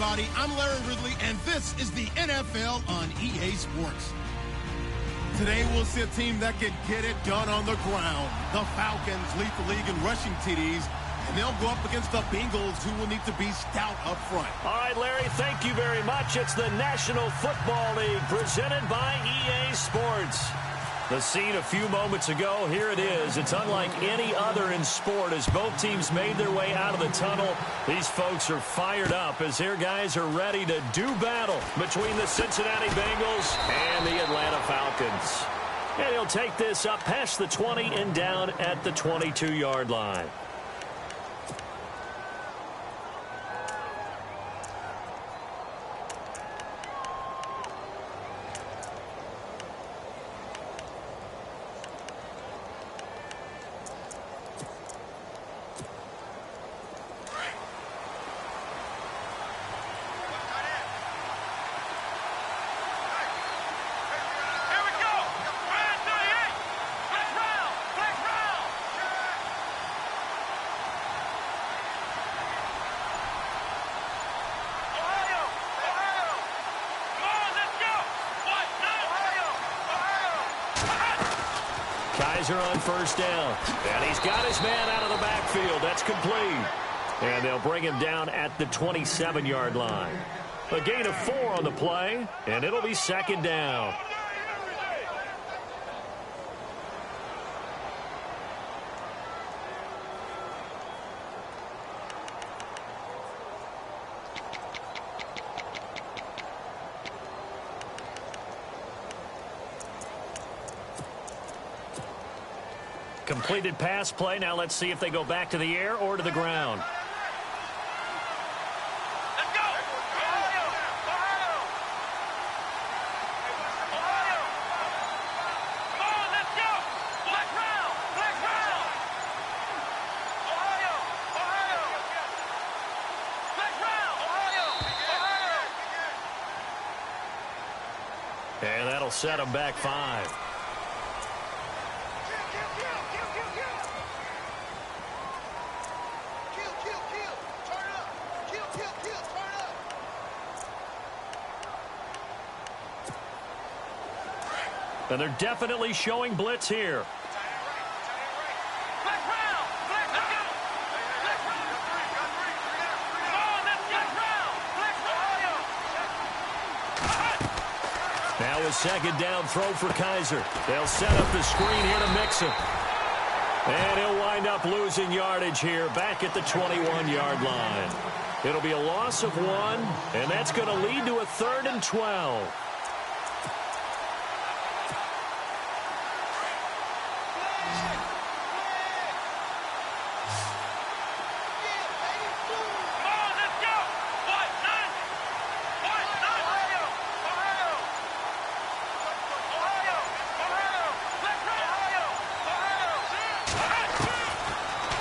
everybody. I'm Larry Ridley, and this is the NFL on EA Sports. Today, we'll see a team that can get it done on the ground. The Falcons lead the league in rushing TDs, and they'll go up against the Bengals, who will need to be stout up front. All right, Larry, thank you very much. It's the National Football League presented by EA Sports. The scene a few moments ago, here it is. It's unlike any other in sport as both teams made their way out of the tunnel. These folks are fired up as their guys are ready to do battle between the Cincinnati Bengals and the Atlanta Falcons. And he'll take this up past the 20 and down at the 22-yard line. Kaiser on first down. And he's got his man out of the backfield. That's complete. And they'll bring him down at the 27-yard line. A gain of 4 on the play, and it'll be second down. Completed pass play. Now let's see if they go back to the air or to the ground. Let's go! Ohio! Ohio! Ohio! Come on, let's go! Black round! Black round! Ohio! Ohio! Black round! Ohio! And that'll set them back 5. And they're definitely showing blitz here. Now a second down throw for Kaiser. They'll set up the screen here to mix him. And he'll wind up losing yardage here back at the 21-yard line. It'll be a loss of 1, and that's going to lead to a 3rd and 12.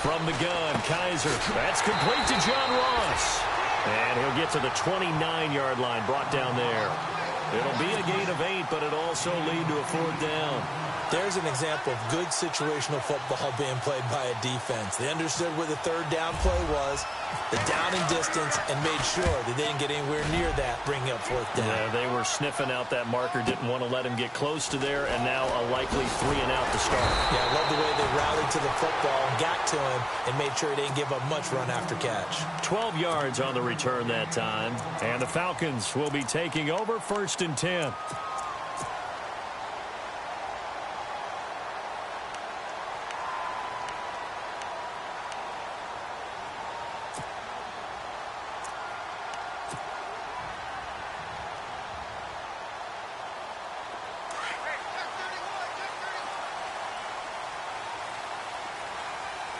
From the gun, Kaiser. That's complete to John Ross. And he'll get to the 29-yard line, brought down there. It'll be a gain of 8, but it'll also lead to a 4th down. There's an example of good situational football being played by a defense. They understood where the 3rd down play was, the down and distance, and made sure that they didn't get anywhere near that, bringing up 4th down. Yeah, they were sniffing out that marker, didn't want to let him get close to there, and now a likely 3 and out to start. Yeah, I love the way they rallied to the football, got to him, and made sure he didn't give up much run after catch. 12 yards on the return that time, and the Falcons will be taking over 1st and 10.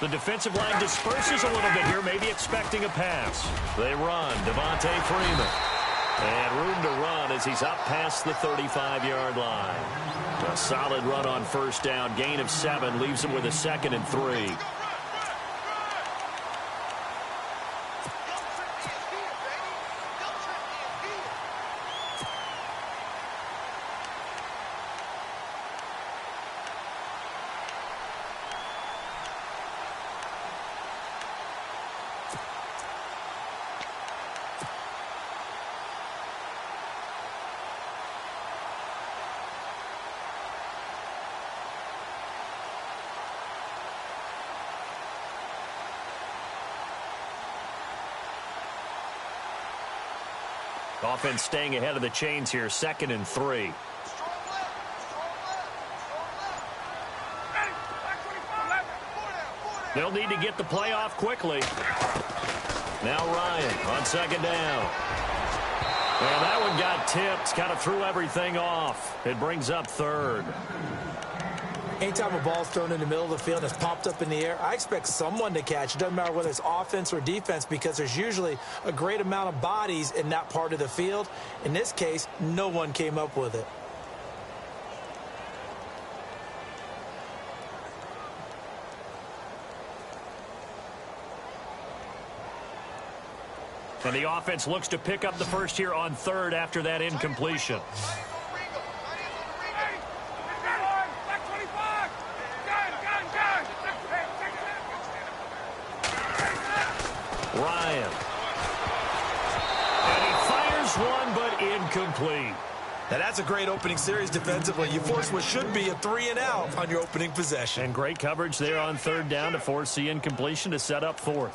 The defensive line disperses a little bit here, maybe expecting a pass. They run, Devontae Freeman. And room to run as he's up past the 35-yard line. A solid run on first down, gain of 7, leaves him with a 2nd and 3. Offense staying ahead of the chains here, 2nd and 3. They'll need to get the play off quickly. Now Ryan on 2nd down. And that one got tipped. Kind of threw everything off. It brings up 3rd. Anytime a ball's thrown in the middle of the field and it's popped up in the air, I expect someone to catch. It doesn't matter whether it's offense or defense because there's usually a great amount of bodies in that part of the field. In this case, no one came up with it. And the offense looks to pick up the first here on 3rd after that incompletion. Ryan. And he fires one, but incomplete. Now that's a great opening series defensively. You force what should be a 3-and-out on your opening possession. And great coverage there on 3rd down to force the incompletion to set up 4th.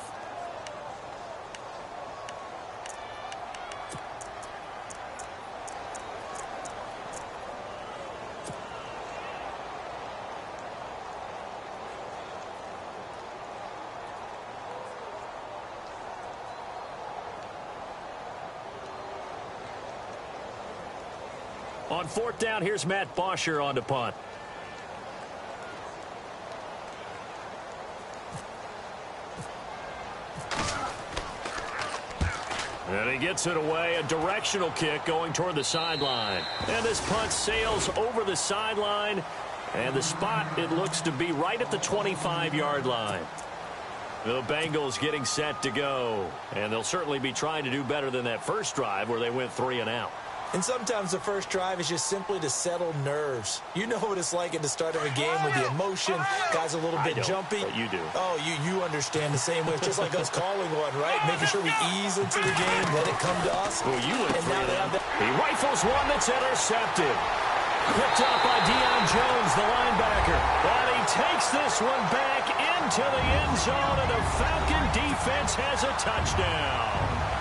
On 4th down, here's Matt Bosher on to punt. And he gets it away, a directional kick going toward the sideline. And this punt sails over the sideline, and the spot, it looks to be right at the 25-yard line. The Bengals getting set to go, and they'll certainly be trying to do better than that first drive where they went 3-and-out. And sometimes the first drive is just simply to settle nerves. You know what it's like at the start of a game with the emotion. Guys a little bit jumpy. But you do. Oh, you understand the same way. It's just like us calling one, right? Making sure we ease into the game, let it come to us. Well, you went and now they have that. He rifles one that's intercepted. Picked up by Deion Jones, the linebacker. And he takes this one back into the end zone, and the Falcon defense has a touchdown.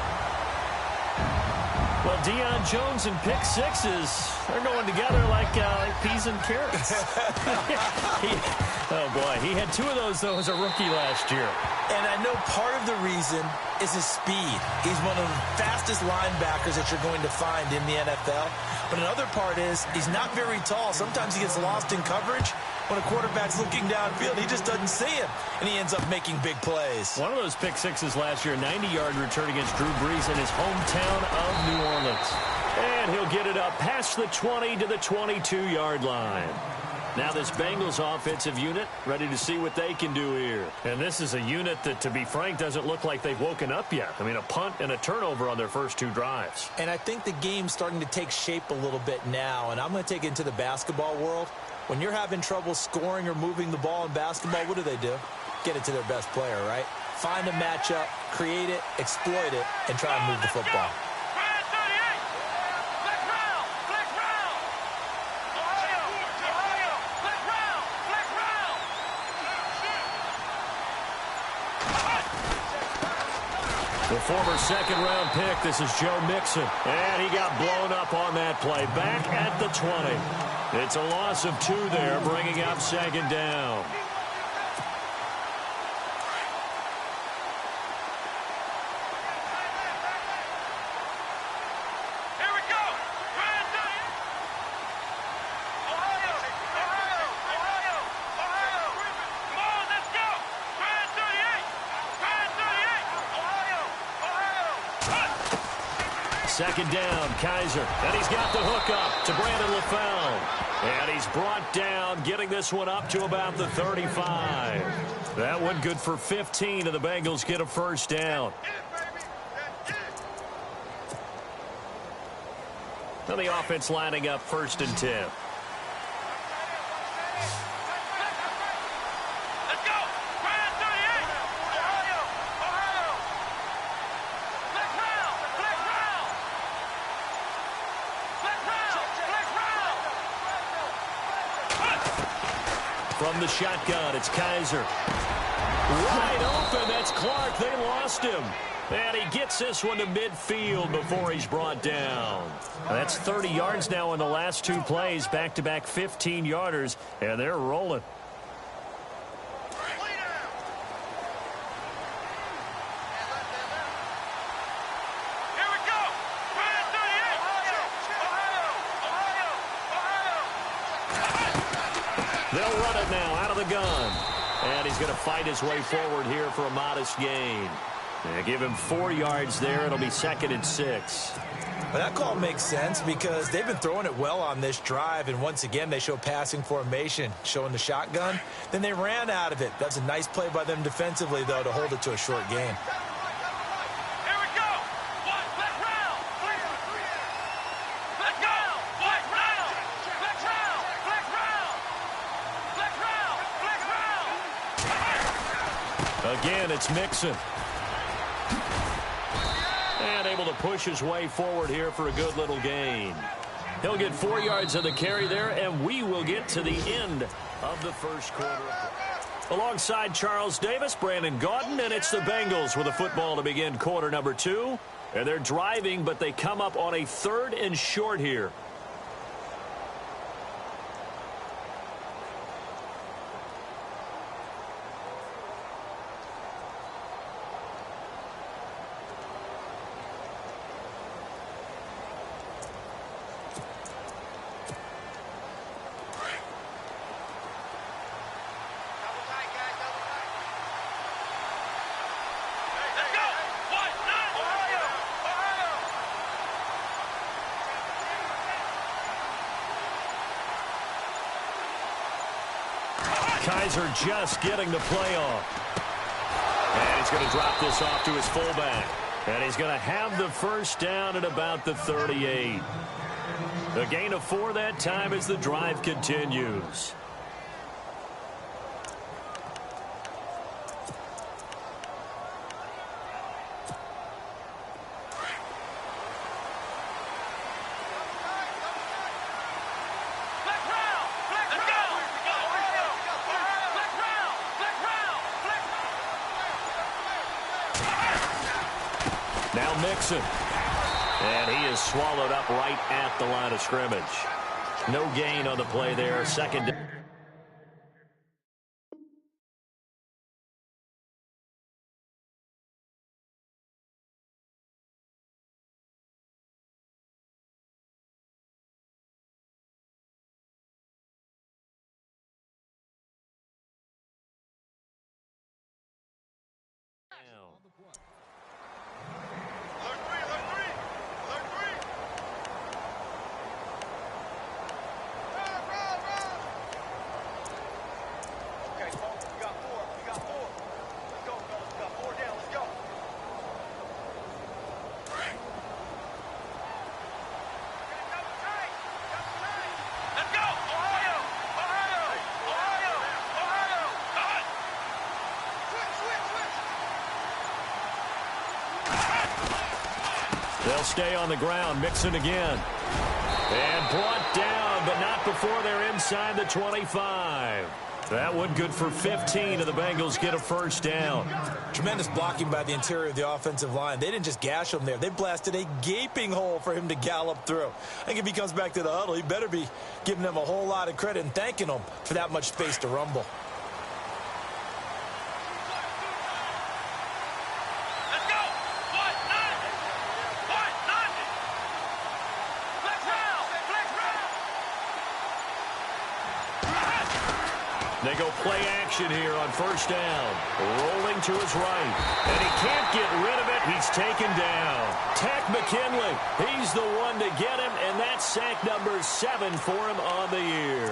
Well, Deion Jones and pick sixes, they're going together like peas and carrots. Oh, boy. He had 2 of those, though, as a rookie last year. And I know part of the reason is his speed. He's one of the fastest linebackers that you're going to find in the NFL. But another part is he's not very tall. Sometimes he gets lost in coverage. When a quarterback's looking downfield, he just doesn't see him, and he ends up making big plays. One of those pick sixes last year, 90-yard return against Drew Brees in his hometown of New Orleans. And he'll get it up past the 20 to the 22-yard line. Now this Bengals offensive unit ready to see what they can do here. And this is a unit that, to be frank, doesn't look like they've woken up yet. I mean, a punt and a turnover on their first 2 drives. And I think the game's starting to take shape a little bit now, and I'm going to take it into the basketball world. When you're having trouble scoring or moving the ball in basketball, what do? Get it to their best player, right? Find a matchup, create it, exploit it, and try and move the football. The former second-round pick, this is Joe Mixon. And he got blown up on that play. Back at the 20. It's a loss of 2 there, bringing up 2nd down. Here we go. Ohio. Come on, let's go. 2nd down, Kaiser. And he's got the hook up to Brandon LaFell. And he's brought down, getting this one up to about the 35. That one good for 15, and the Bengals get a first down. Now the offense lining up 1st and 10. From the shotgun, it's Kaiser. Wide open. That's Clark. They lost him. And he gets this one to midfield before he's brought down. That's 30 yards now in the last two plays. Back-to-back 15-yarders. And they're rolling. They'll run it now out of the gun. And he's going to fight his way forward here for a modest gain. They give him 4 yards there. It'll be 2nd and 6. Well, that call makes sense because they've been throwing it well on this drive. And once again, they show passing formation, showing the shotgun. Then they ran out of it. That's a nice play by them defensively, though, to hold it to a short gain. Again, it's Mixon. And able to push his way forward here for a good little gain. He'll get 4 yards of the carry there, and we will get to the end of the first quarter. Alongside Charles Davis, Brandon Gaudin, and it's the Bengals with a football to begin quarter number 2. And they're driving, but they come up on a 3rd and short here. Kaiser just getting the play off. And he's going to drop this off to his fullback. And he's going to have the first down at about the 38. A gain of 4 that time as the drive continues. Now Mixon. And he is swallowed up right at the line of scrimmage. No gain on the play there. 2nd down. They'll stay on the ground. Mixon again. And brought down, but not before they're inside the 25. That one good for 15, and the Bengals get a first down. Tremendous blocking by the interior of the offensive line. They didn't just gash him there. They blasted a gaping hole for him to gallop through. I think if he comes back to the huddle, he better be giving them a whole lot of credit and thanking them for that much space to rumble. They go play action here on first down. Rolling to his right. And he can't get rid of it. He's taken down. Tack McKinley. He's the one to get him, and that's sack number 7 for him on the year.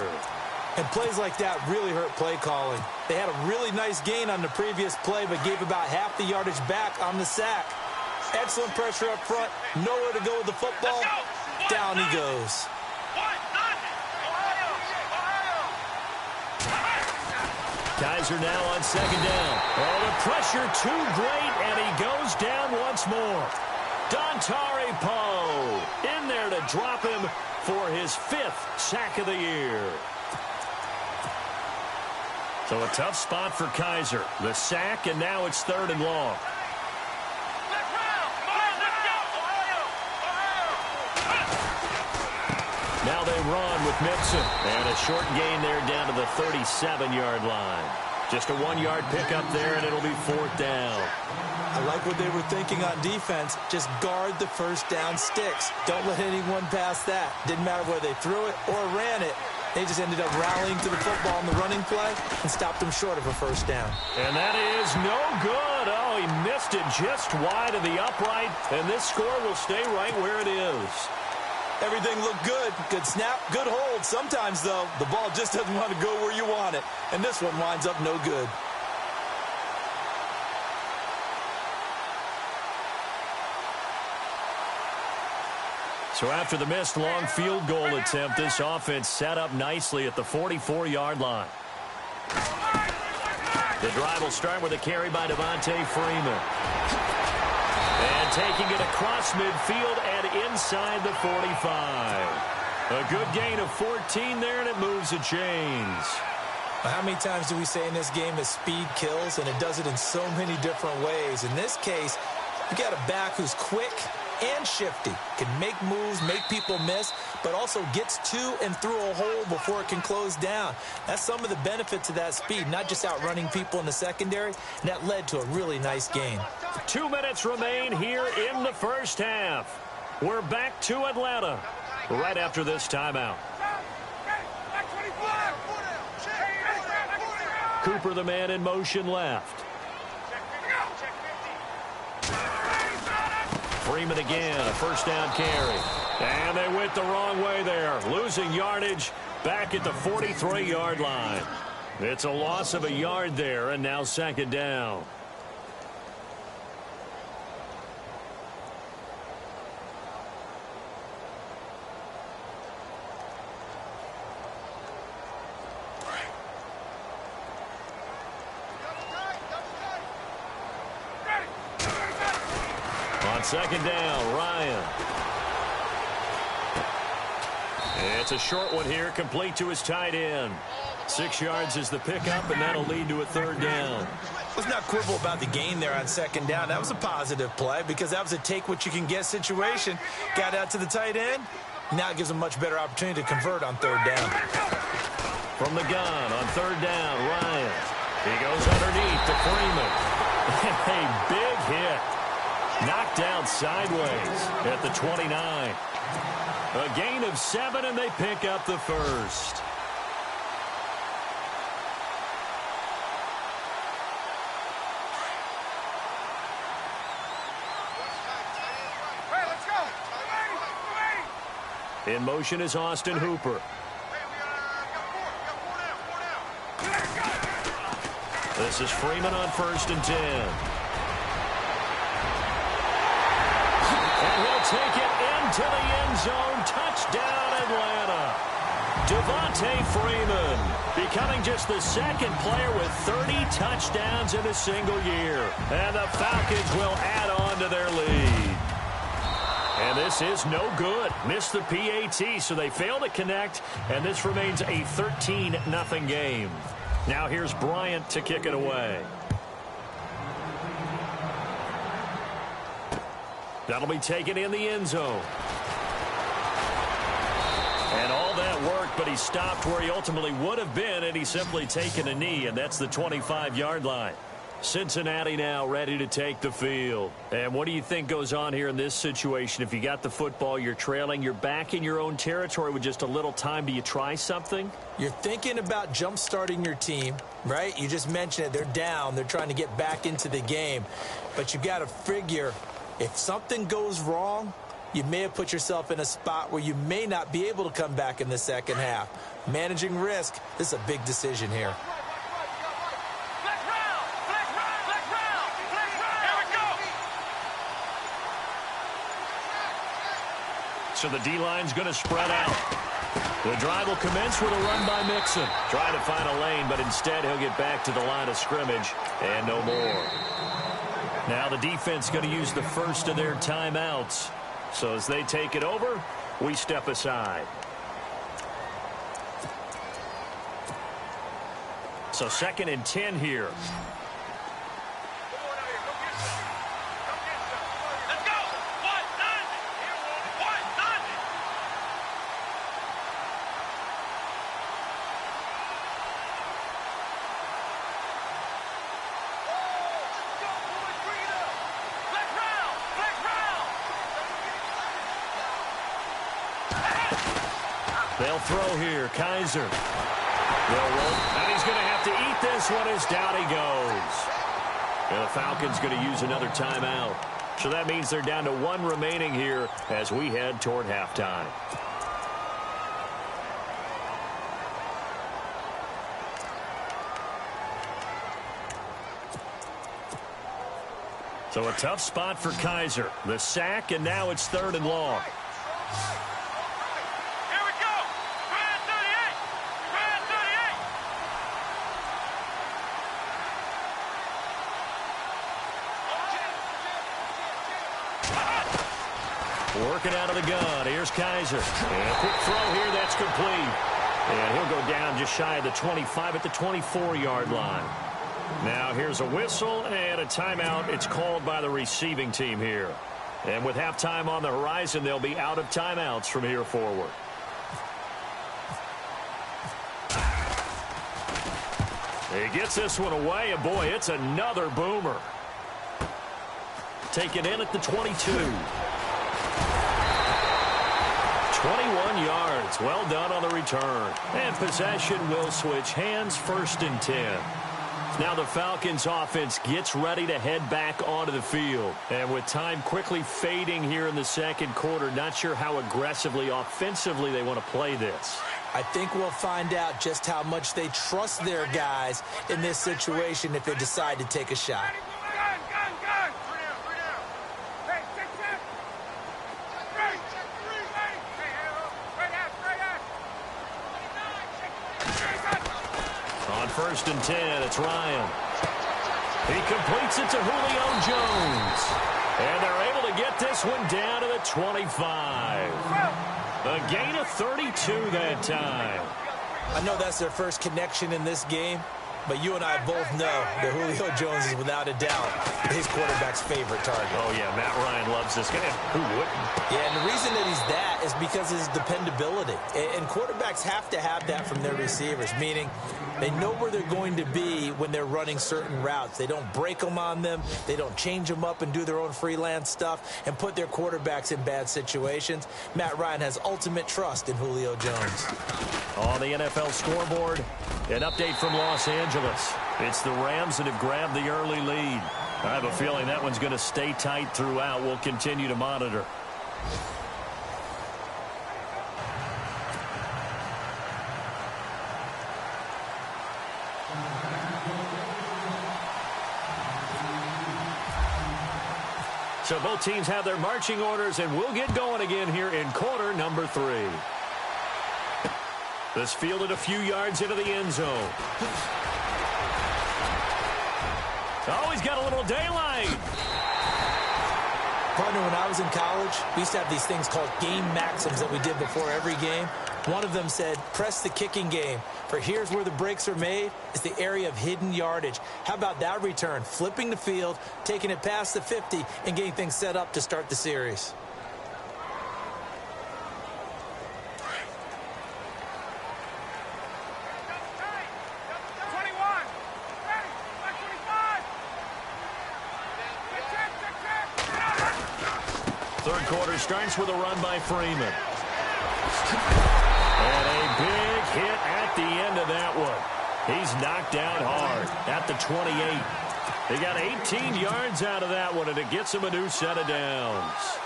And plays like that really hurt play calling. They had a really nice gain on the previous play, but gave about half the yardage back on the sack. Excellent pressure up front. Nowhere to go with the football. Down he goes. Kaiser now on 2nd down. Oh, the pressure too great, and he goes down once more. Dontari Poe in there to drop him for his 5th sack of the year. So a tough spot for Kaiser. The sack, and now it's 3rd and long. Now they run with Mixon. And a short gain there down to the 37-yard line. Just a 1-yard pickup there, and it'll be 4th down. I like what they were thinking on defense. Just guard the first down sticks. Don't let anyone pass that. Didn't matter whether they threw it or ran it. They just ended up rallying to the football on the running play and stopped them short of a first down. And that is no good. Oh, he missed it just wide of the upright, and this score will stay right where it is. Everything looked good. Good snap, good hold. Sometimes, though, the ball just doesn't want to go where you want it. And this one winds up no good. So after the missed long field goal attempt, this offense set up nicely at the 44-yard line. The drive will start with a carry by Devontae Freeman. And taking it across midfield and inside the 45. A good gain of 14 there, and it moves the chains. How many times do we say in this game that speed kills, and it does it in so many different ways? In this case, you got a back who's quick and shifty, can make moves, make people miss, but also gets to and through a hole before it can close down. That's some of the benefits of that speed, not just outrunning people in the secondary, and that led to a really nice gain. 2 minutes remain here in the first half. We're back to Atlanta right after this timeout. Cooper, the man in motion left. Freeman again, a first down carry. And they went the wrong way there, losing yardage back at the 43-yard line. It's a loss of a yard there, and now 2nd down. On 2nd down, Ryan. It's a short one here, complete to his tight end. 6 yards is the pickup, and that'll lead to a 3rd down. Let's not quibble about the gain there on 2nd down. That was a positive play because that was a take-what-you-can-get situation. Got out to the tight end. Now it gives them a much better opportunity to convert on 3rd down. From the gun on 3rd down, Ryan. He goes underneath to Freeman. A big hit. Knocked down sideways at the 29. A gain of 7, and they pick up the first. In motion is Austin Hooper. This is Freeman on 1st and 10. And he'll take it into the end zone. Touchdown, Atlanta. Devontae Freeman becoming just the 2nd player with 30 touchdowns in a single year. And the Falcons will add on to their lead. And this is no good. Missed the PAT, so they fail to connect, and this remains a 13-0 game. Now here's Bryant to kick it away. That'll be taken in the end zone. And all that worked, but he stopped where he ultimately would have been, and he's simply taken a knee, and that's the 25-yard line. Cincinnati now ready to take the field. And what do you think goes on here in this situation? If you got the football, you're trailing, you're back in your own territory with just a little time. Do you try something? You're thinking about jump-starting your team, right? You just mentioned it. They're down. They're trying to get back into the game. But you got to figure if something goes wrong, you may have put yourself in a spot where you may not be able to come back in the second half. Managing risk, this is a big decision here. So the D-line's going to spread out. The drive will commence with a run by Mixon. Trying to find a lane, but instead he'll get back to the line of scrimmage and no more. Now the defense going to use the first of their timeouts. So as they take it over, we step aside. So 2nd and 10 here. Let's go. What? None. What? None. Let's go, boys. Bring it up. Black round. Black round. They'll throw here. Kaiser. They'll roll. And he's going to have to eat this one as down he goes. And the Falcons going to use another timeout. So that means they're down to 1 remaining here as we head toward halftime. So a tough spot for Kaiser. The sack, and now it's 3rd and long. Here we go. Grand 38. Grand 38. Working out of the gun. Here's Kaiser. And a quick throw here. That's complete. And he'll go down just shy of the 25 at the 24-yard line. Now here's a whistle and a timeout. It's called by the receiving team here. And with halftime on the horizon, they'll be out of timeouts from here forward. He gets this one away, and boy, it's another boomer. Taken in at the 22. 21 yards. Well done on the return. And possession will switch hands, 1st and 10. Now the Falcons offense gets ready to head back onto the field. And with time quickly fading here in the 2nd quarter, not sure how aggressively, offensively they want to play this. I think we'll find out just how much they trust their guys in this situation if they decide to take a shot. Gun, gun, gun. 3 down, 3 down. Hey, check. Ready. Hey, right out. On 1st and 10, it's Ryan. He completes it to Julio Jones. And they're able to get this one down to the 25. A gain of 32 that time. I know that's their first connection in this game, but you and I both know that Julio Jones is without a doubt his quarterback's favorite target. Oh, yeah, Matt Ryan loves this guy. Who wouldn't? Yeah, and the reason that he's that is because of his dependability. And quarterbacks have to have that from their receivers, meaning they know where they're going to be when they're running certain routes. They don't break them on them. They don't change them up and do their own freelance stuff and put their quarterbacks in bad situations. Matt Ryan has ultimate trust in Julio Jones. On the NFL scoreboard, an update from Los Angeles. It's the Rams that have grabbed the early lead. I have a feeling that one's going to stay tight throughout. We'll continue to monitor. So both teams have their marching orders, and we'll get going again here in quarter number 3. This fielded a few yards into the end zone. Oh, he's got a little daylight. Partner, when I was in college, we used to have these things called game maxims that we did before every game. One of them said, press the kicking game. For here's where the breaks are made. It's the area of hidden yardage. How about that return? Flipping the field, taking it past the 50, and getting things set up to start the series. Third quarter starts with a run by Freeman. And a big hit at the end of that one. He's knocked down hard at the 28. They got 18 yards out of that one, and it gets him a new set of downs.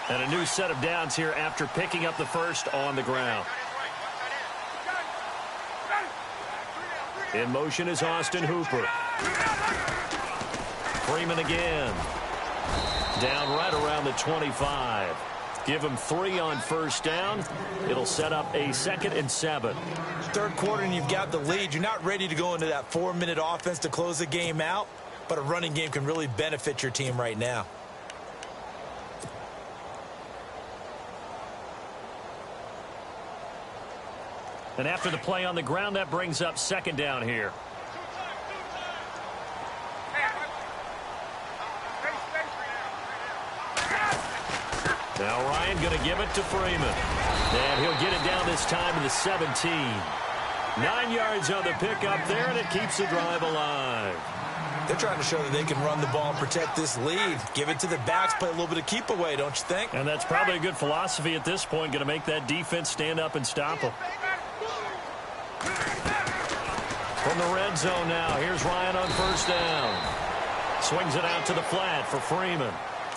And a new set of downs here after picking up the first on the ground. In motion is Austin Hooper. Freeman again. Down right around the 25. Give him 3 on first down. It'll set up a 2nd and 7. Third quarter and you've got the lead. You're not ready to go into that 4-minute offense to close the game out. but a running game can really benefit your team right now. And after the play on the ground, that brings up second down here. Now Ryan going to give it to Freeman. And he'll get it down this time to the 17. 9 yards on the pickup there, and it keeps the drive alive. They're trying to show that they can run the ball and protect this lead. Give it to the backs, play a little bit of keep away, don't you think? And that's probably a good philosophy at this point, going to make that defense stand up and stop them. From the red zone now, here's Ryan on first down. Swings it out to the flat for Freeman.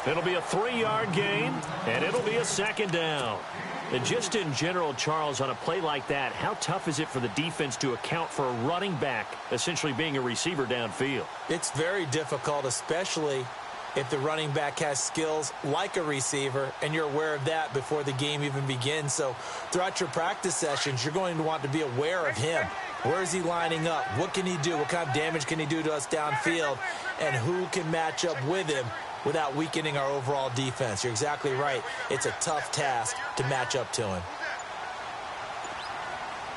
It'll be a 3-yard gain, and it'll be a second down. And just in general, Charles, on a play like that, how tough is it for the defense to account for a running back essentially being a receiver downfield? It's very difficult, especially if the running back has skills like a receiver, and you're aware of that before the game even begins. So throughout your practice sessions, you're going to want to be aware of him. Where is he lining up? What can he do? What kind of damage can he do to us downfield? And who can match up with him without weakening our overall defense? You're exactly right. It's a tough task to match up to him.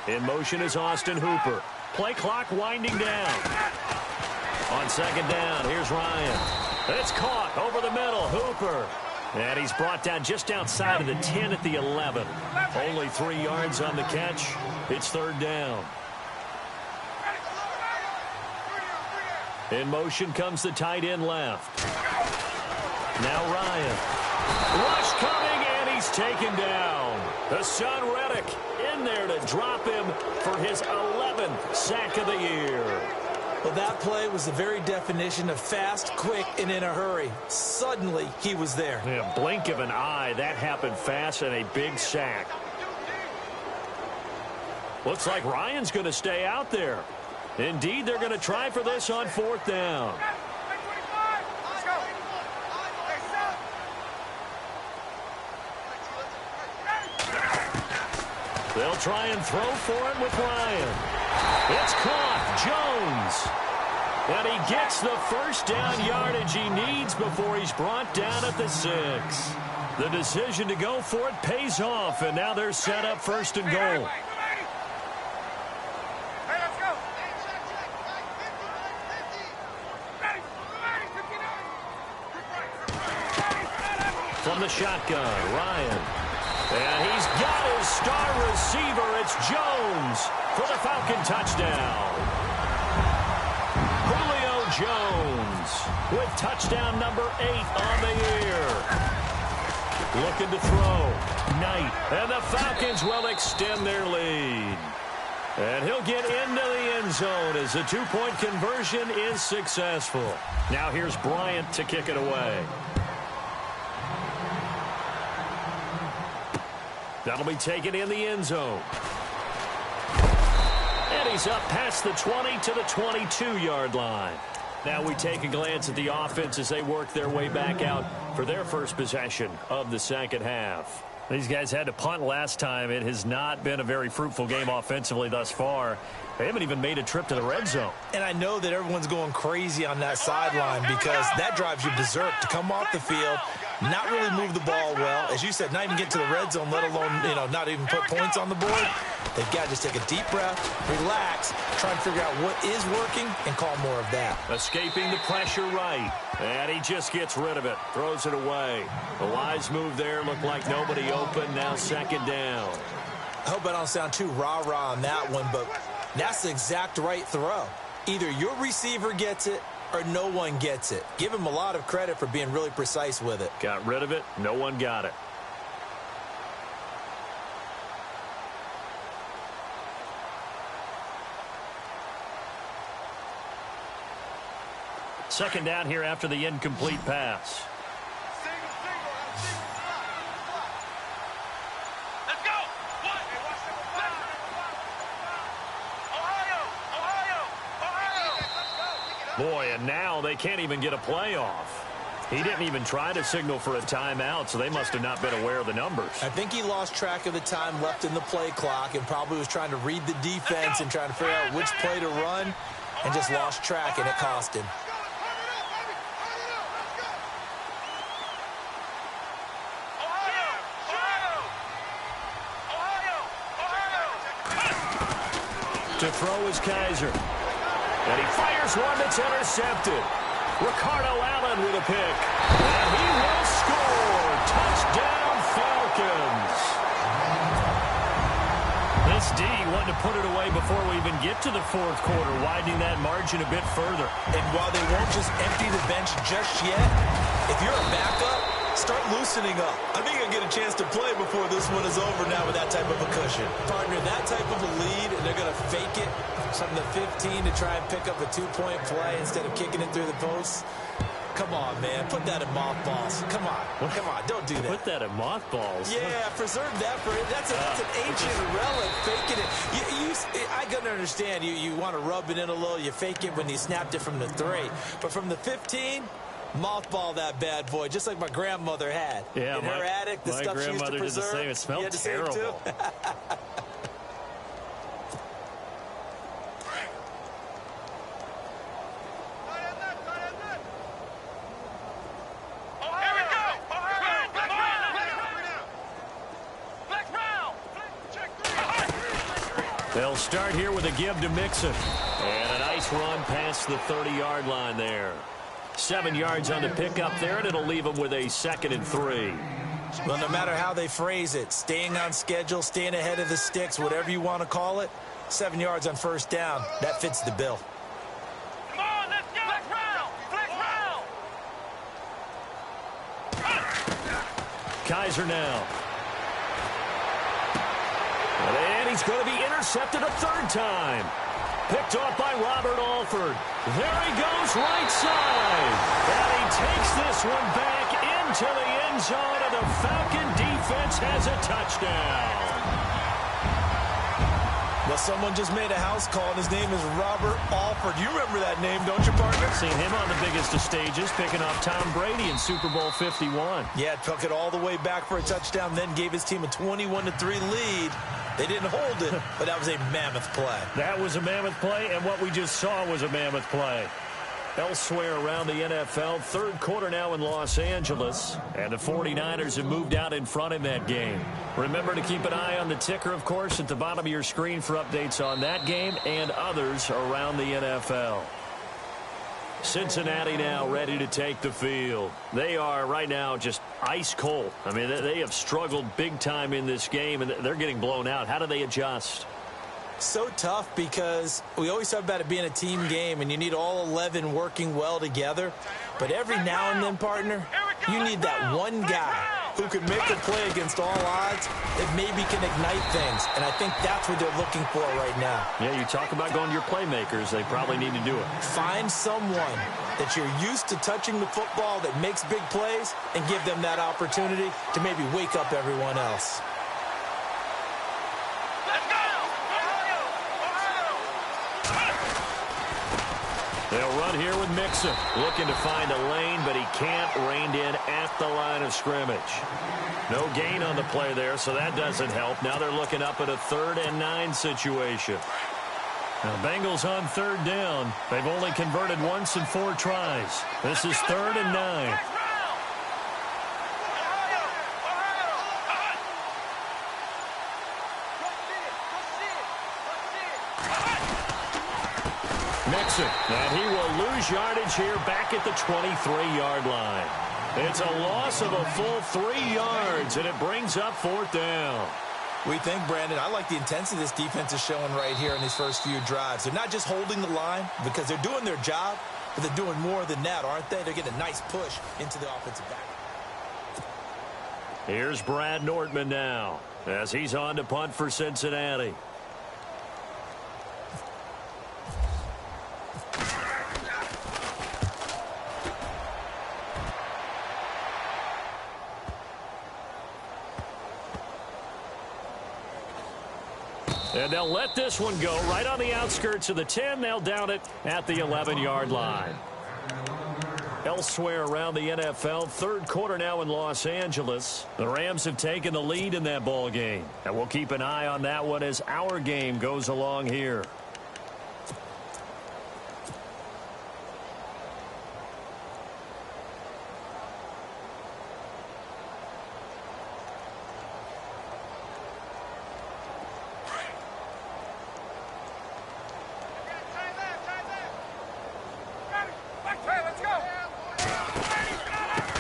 In motion is Austin Hooper. Play clock winding down. On second down, here's Ryan. It's caught over the middle, Hooper. And he's brought down just outside of the 10 at the 11. Only 3 yards on the catch. It's third down. In motion comes the tight end left. Now Ryan. Rush coming, and he's taken down. The son Reddick in there to drop him for his 11th sack of the year. Well, that play was the very definition of fast, quick, and in a hurry. Suddenly, he was there. Yeah, blink of an eye. That happened fast and a big sack. Looks like Ryan's going to stay out there. Indeed, they're going to try for this on fourth down. They'll try and throw for it with Ryan. It's caught. Jones. And he gets the first down yardage he needs before he's brought down at the 6. The decision to go for it pays off, and now they're set up first and goal. From the shotgun, Ryan. And he's got his star receiver. It's Jones for the Falcon touchdown. Julio Jones with touchdown number 8 on the year. Looking to throw. Knight. And the Falcons will extend their lead. And he'll get into the end zone as the 2-point conversion is successful. Now here's Bryant to kick it away. That'll be taken in the end zone. And he's up past the 20 to the 22-yard line. Now we take a glance at the offense as they work their way back out for their first possession of the second half. These guys had to punt last time. It has not been a very fruitful game offensively thus far. They haven't even made a trip to the red zone. And I know that everyone's going crazy on that sideline because that drives you berserk to come off the field, not really move the ball well. As you said, not even get to the red zone, let alone, not even put points on the board. They've got to just take a deep breath, relax, try and figure out what is working, and call more of that. Escaping the pressure right. And he just gets rid of it, throws it away. The wise move there, looked like nobody open, now second down. I hope I don't sound too rah-rah on that one, but that's the exact right throw. Either your receiver gets it or no one gets it. Give him a lot of credit for being really precise with it. Got rid of it. No one got it. Second down here after the incomplete pass. Boy, and now they can't even get a play off. He didn't even try to signal for a timeout, so they must have not been aware of the numbers. I think he lost track of the time left in the play clock and probably was trying to read the defense and trying to figure out which play to run and just lost track, and it cost him. To throw is Kaiser. And he fires one that's intercepted. Ricardo Allen with a pick. And he will score. Touchdown, Falcons. This D wanted to put it away before we even get to the fourth quarter, widening that margin a bit further. And while they won't just empty the bench just yet, if you're a backup, start loosening up. I think you'll get a chance to play before this one is over now with that type of a cushion. Partner, that type of a lead, and they're going to fake it from the 15 to try and pick up a two-point play instead of kicking it through the posts. Come on, man. Put that in mothballs. Come on. Come on. Don't do that. Put that in mothballs? Yeah, preserve that for it. That's an ancient relic. Faking it. I can understand. You want to rub it in a little. You fake it when you snapped it from the 3. But from the 15, mothball that bad boy, just like my grandmother had. Yeah, in her attic, the stuff she used to preserve. Did the same. It smelled terrible. They'll start here with a give to Mixon. And a nice run past the 30-yard line there. 7 yards on the pickup there, and it'll leave them with a 2nd and 3. Well, no matter how they phrase it, staying on schedule, staying ahead of the sticks, whatever you want to call it, 7 yards on first down, that fits the bill. Come on, let's go. Flex round. Flex round. Kaiser now. And he's going to be intercepted a 3rd time. Picked off by Robert Alford. There he goes right side. And he takes this one back into the end zone, and the Falcon defense has a touchdown. Well, someone just made a house call, and his name is Robert Alford. You remember that name, don't you, partner? Seen him on the biggest of stages, picking off Tom Brady in Super Bowl 51. Yeah, took it all the way back for a touchdown, then gave his team a 21-3 lead. They didn't hold it, but that was a mammoth play. That was a mammoth play, and what we just saw was a mammoth play. Elsewhere around the NFL, 3rd quarter now in Los Angeles, and the 49ers have moved out in front in that game. Remember to keep an eye on the ticker, of course, at the bottom of your screen for updates on that game and others around the NFL. Cincinnati now ready to take the field. They are right now just ice cold. I mean, they have struggled big time in this game, and they're getting blown out. How do they adjust? So tough because we always talk about it being a team game, and you need all 11 working well together. But every now and then, partner, you need that one guy who can make a play against all odds that maybe can ignite things. And I think that's what they're looking for right now. Yeah, you talk about going to your playmakers. They probably need to do it. Find someone that you're used to touching the football that makes big plays and give them that opportunity to maybe wake up everyone else. They'll run here with Mixon, looking to find a lane, but he can't, reined in at the line of scrimmage. No gain on the play there, so that doesn't help. Now they're looking up at a 3rd and 9 situation. Now, Bengals on 3rd down. They've only converted once in 4 tries. This is 3rd and 9. Mixon, and he will lose yardage here back at the 23-yard line. It's a loss of a full 3 yards, and it brings up 4th down. We think, Brandon, I like the intensity this defense is showing right here in these first few drives. They're not just holding the line because they're doing their job, but they're doing more than that, aren't they? They're getting a nice push into the offensive back. Here's Brad Nortman now as he's on to punt for Cincinnati. And they'll let this one go right on the outskirts of the 10. They'll down it at the 11-yard line. Elsewhere around the NFL, 3rd quarter now in Los Angeles. The Rams have taken the lead in that ball game. And we'll keep an eye on that one as our game goes along here.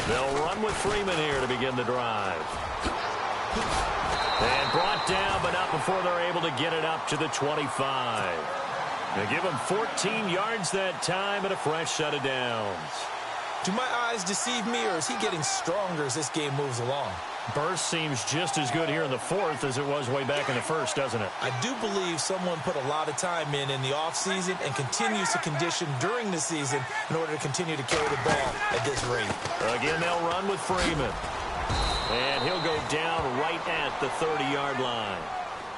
They'll run with Freeman here to begin the drive. And brought down, but not before they're able to get it up to the 25. They give him 14 yards that time and a fresh set of downs. Do my eyes deceive me, or is he getting stronger as this game moves along? Burst seems just as good here in the fourth as it was way back in the first, doesn't it? I do believe someone put a lot of time in the offseason and continues to condition during the season in order to continue to carry the ball at this rate. Again, they'll run with Freeman. And he'll go down right at the 30-yard line.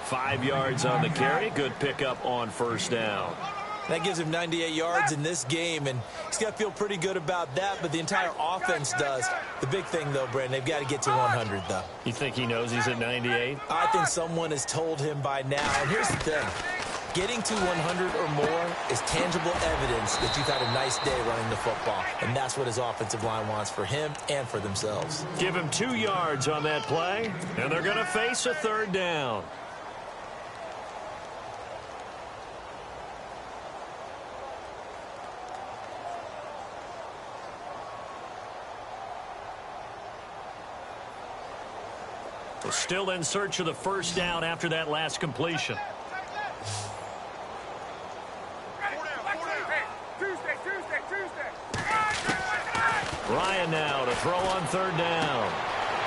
5 yards on the carry. Good pickup on first down. That gives him 98 yards in this game, and he's got to feel pretty good about that, but the entire offense does. The big thing, though, Brandon, they've got to get to 100, though. You think he knows he's at 98? I think someone has told him by now. And here's the thing. Getting to 100 or more is tangible evidence that you've had a nice day running the football, and that's what his offensive line wants for him and for themselves. Give him 2 yards on that play, and they're going to face a third down. We're still in search of the first down after that last completion. Ryan now to throw on third down.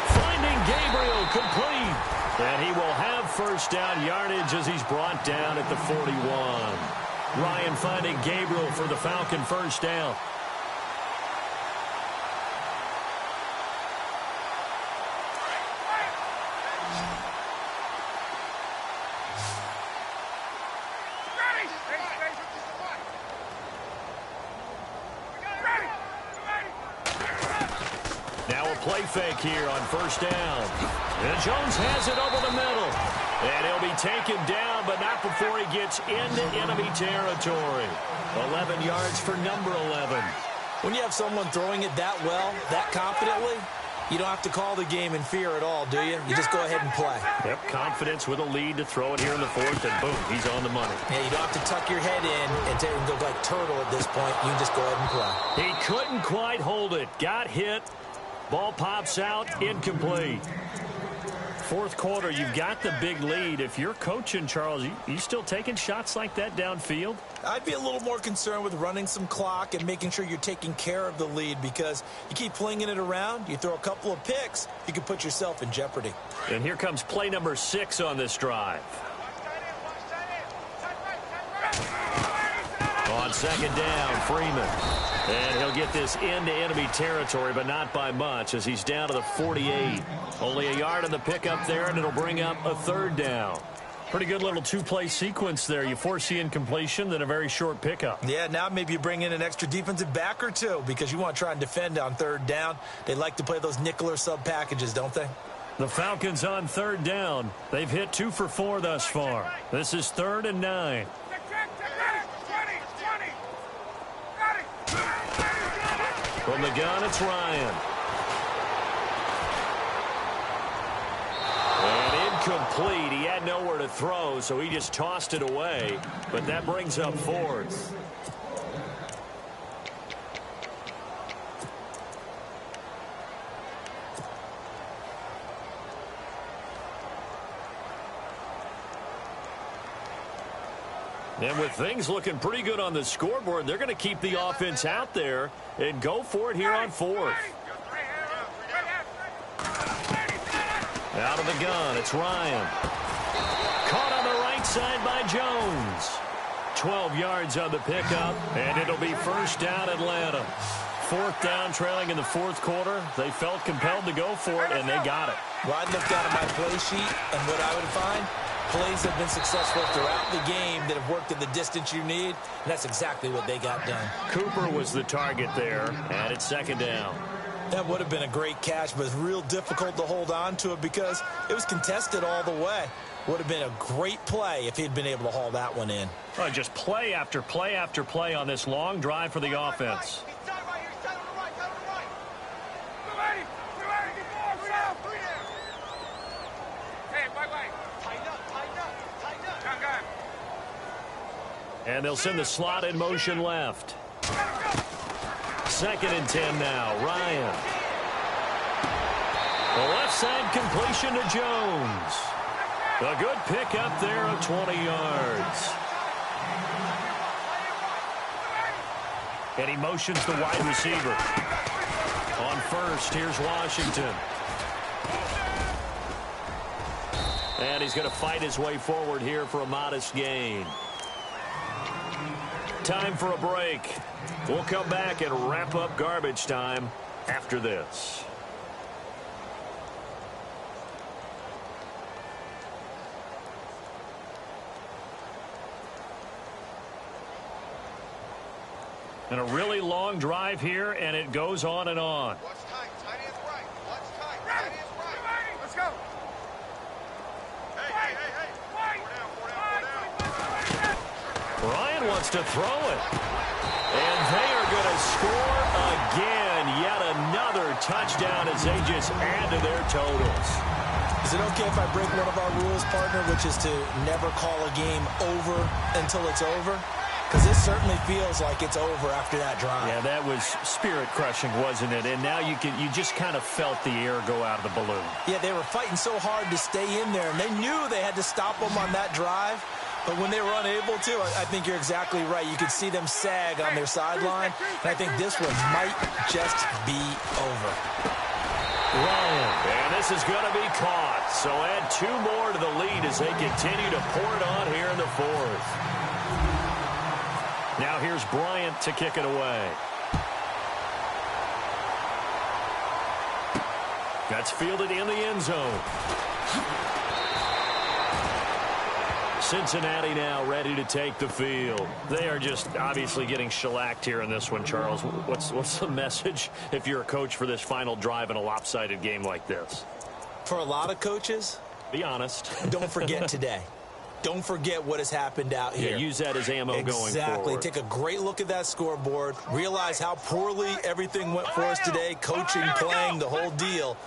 Finding Gabriel complete. And he will have first down yardage as he's brought down at the 41. Ryan finding Gabriel for the Falcon first down. Play fake here on first down. And Jones has it over the middle. And he'll be taken down, but not before he gets into enemy territory. 11 yards for number 11. When you have someone throwing it that well, that confidently, you don't have to call the game in fear at all, do you? You just go ahead and play. Yep, confidence with a lead to throw it here in the fourth, and boom, he's on the money. Yeah, you don't have to tuck your head in and look like turtle at this point. You can just go ahead and play. He couldn't quite hold it. Got hit. Ball pops out, incomplete. Fourth quarter, you've got the big lead. If you're coaching, Charles, you still taking shots like that downfield? I'd be a little more concerned with running some clock and making sure you're taking care of the lead, because you keep flinging it around, you throw a couple of picks, you can put yourself in jeopardy. And here comes play number 6 on this drive. On second down, Freeman. And he'll get this into enemy territory, but not by much, as he's down to the 48. Only a yard on the pickup there, and it'll bring up a third down. Pretty good little two-play sequence there. You foresee incompletion, then a very short pickup. Yeah, now maybe you bring in an extra defensive back or two, because you want to try and defend on third down. They like to play those nickel or sub packages, don't they? The Falcons on third down. They've hit 2 for 4 thus far. This is 3rd and 9. From the gun, it's Ryan. And incomplete. He had nowhere to throw, so he just tossed it away. But that brings up 4th. And with things looking pretty good on the scoreboard, they're going to keep the offense out there and go for it here on 4th. Out of the gun, it's Ryan. Caught on the right side by Jones. 12 yards on the pickup, and it'll be first down Atlanta. 4th down, trailing in the 4th quarter. They felt compelled to go for it, and they got it. Well, I looked down at my play sheet, and what I would find, plays have been successful throughout the game that have worked at the distance you need, and that's exactly what they got done. Cooper was the target there, and it's 2nd down. That would have been a great catch, but it's real difficult to hold on to it because it was contested all the way. Would have been a great play if he'd been able to haul that one in. Oh, just play after play after play on this long drive for the offense. And they'll send the slot in motion left. 2nd and 10 now. Ryan. The left side completion to Jones. A good pick up there of 20 yards. And he motions the wide receiver. On first, here's Washington. And he's going to fight his way forward here for a modest gain. Time for a break. We'll come back and wrap up garbage time after this. And a really long drive here, and it goes on and on. Watch tight. Tight ends right. Watch tight. Tight ends right. Let's go. Hey. Four down. Ryan wants to throw it. And they are going to score again. Yet another touchdown as they just add to their totals. Is it okay if I break one of our rules, partner, which is to never call a game over until it's over? Because this certainly feels like it's over after that drive. Yeah, that was spirit-crushing, wasn't it? And now you just kind of felt the air go out of the balloon. Yeah, they were fighting so hard to stay in there, and they knew they had to stop them on that drive. But when they were unable to, I think you're exactly right. You could see them sag on their sideline, and I think this one might just be over. Ryan, and this is going to be caught. So add 2 more to the lead as they continue to pour it on here in the 4th. Now here's Bryant to kick it away. That's fielded in the end zone. Cincinnati now ready to take the field. They are just obviously getting shellacked here in this one, Charles. What's the message if you're a coach for this final drive in a lopsided game like this? For a lot of coaches, be honest. Don't forget today. Don't forget what has happened out here. Yeah, use that as ammo going forward. Exactly. Take a great look at that scoreboard. Realize how poorly everything went for us today. Coaching, playing, the whole deal.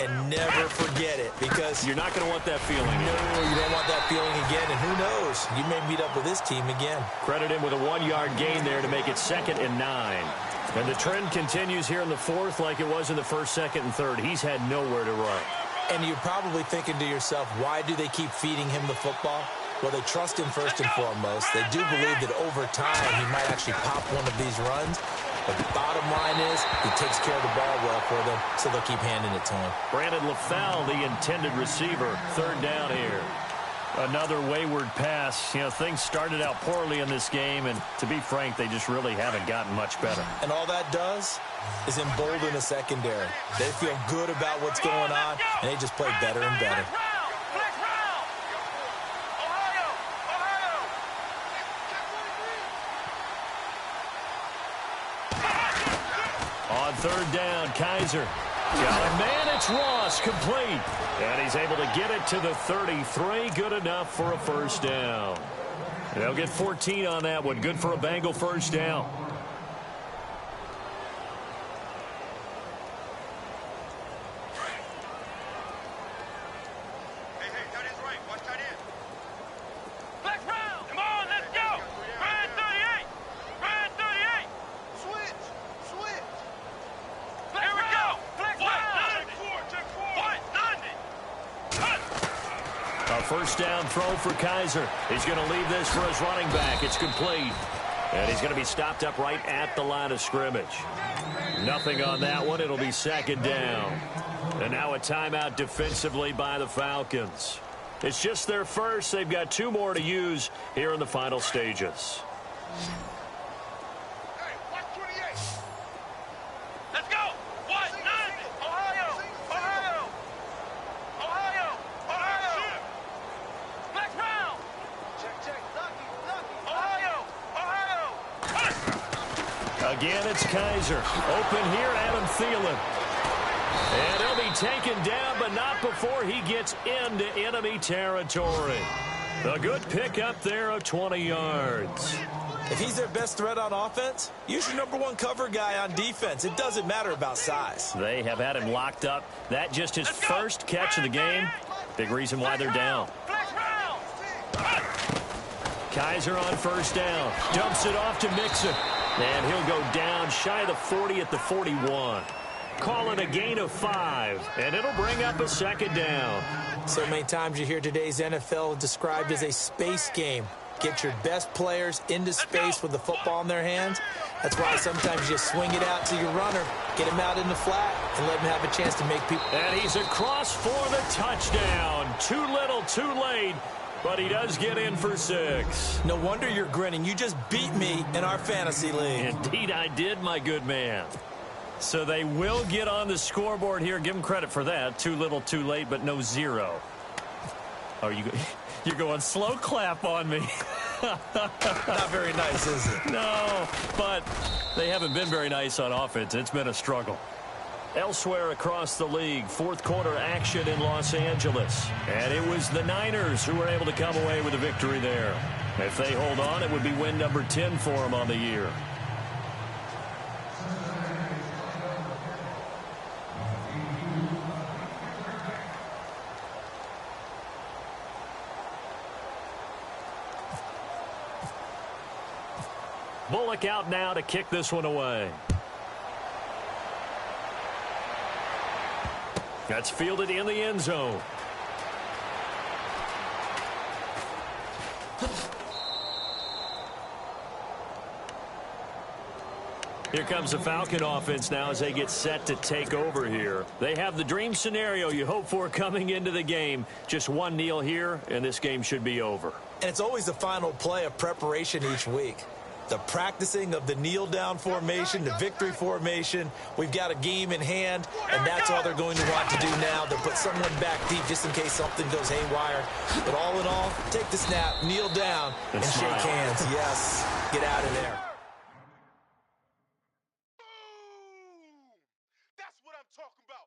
And never forget it, because you're not going to want that feeling. No, you don't want that feeling again. And who knows? You may meet up with this team again. Credit him with a 1-yard gain there to make it 2nd and 9. And the trend continues here in the 4th like it was in the 1st, 2nd, and 3rd. He's had nowhere to run. And you're probably thinking to yourself, why do they keep feeding him the football? Well, they trust him first and foremost. They do believe that over time he might actually pop one of these runs. But the bottom line is he takes care of the ball well for them, so they'll keep handing it to him. Brandon LaFell, the intended receiver, 3rd down here. Another wayward pass. You know, things started out poorly in this game, and to be frank, they just really haven't gotten much better. And all that does is embolden the secondary. They feel good about what's going on, and they just play better and better. On 3rd down, Kaiser. Got a man, it's Ross, complete. And he's able to get it to the 33. Good enough for a 1st down. They'll get 14 on that one. Good for a Bengal 1st down. First down throw for Kaiser. He's going to leave this for his running back. It's complete. And he's going to be stopped up right at the line of scrimmage. Nothing on that one. It'll be 2nd down. And now a timeout defensively by the Falcons. It's just their first. They've got 2 more to use here in the final stages. Again, it's Kaiser. Open here, Adam Thielen. And he'll be taken down, but not before he gets into enemy territory. A good pickup there of 20 yards. If he's their best threat on offense, use your #1 cover guy on defense. It doesn't matter about size. They have had him locked up. That just his first catch of the game. Big reason why they're down. Kaiser on 1st down. Dumps it off to Mixon. And he'll go down shy of the 40 at the 41. Call it a gain of 5, and it'll bring up a second down. So many times you hear today's NFL described as a space game. Get your best players into space with the football in their hands. That's why sometimes you swing it out to your runner, get him out in the flat, and let him have a chance to make people. And he's across for the touchdown. Too little, too late, but he does get in for 6. No wonder you're grinning. You just beat me in our fantasy league. Indeed I did, my good man. So they will get on the scoreboard here. Give them credit for that. Too little, too late, but no 0. Oh, you're going slow clap on me. Not very nice, is it? No, but they haven't been very nice on offense. It's been a struggle. Elsewhere across the league, fourth quarter action in Los Angeles. And it was the Niners who were able to come away with a victory there. If they hold on, it would be win number 10 for them on the year. Bullock out now to kick this one away. That's fielded in the end zone. Here comes the Falcon offense now as they get set to take over here. They have the dream scenario you hope for coming into the game. Just one kneel here, and this game should be over. And it's always the final play of preparation each week. The practicing of the kneel-down formation, the victory formation. We've got a game in hand, and that's all they're going to want to do now. They'll put someone back deep just in case something goes haywire. But all in all, take the snap, kneel down, and shake hands. Yes, get out of there. That's what I'm talking about.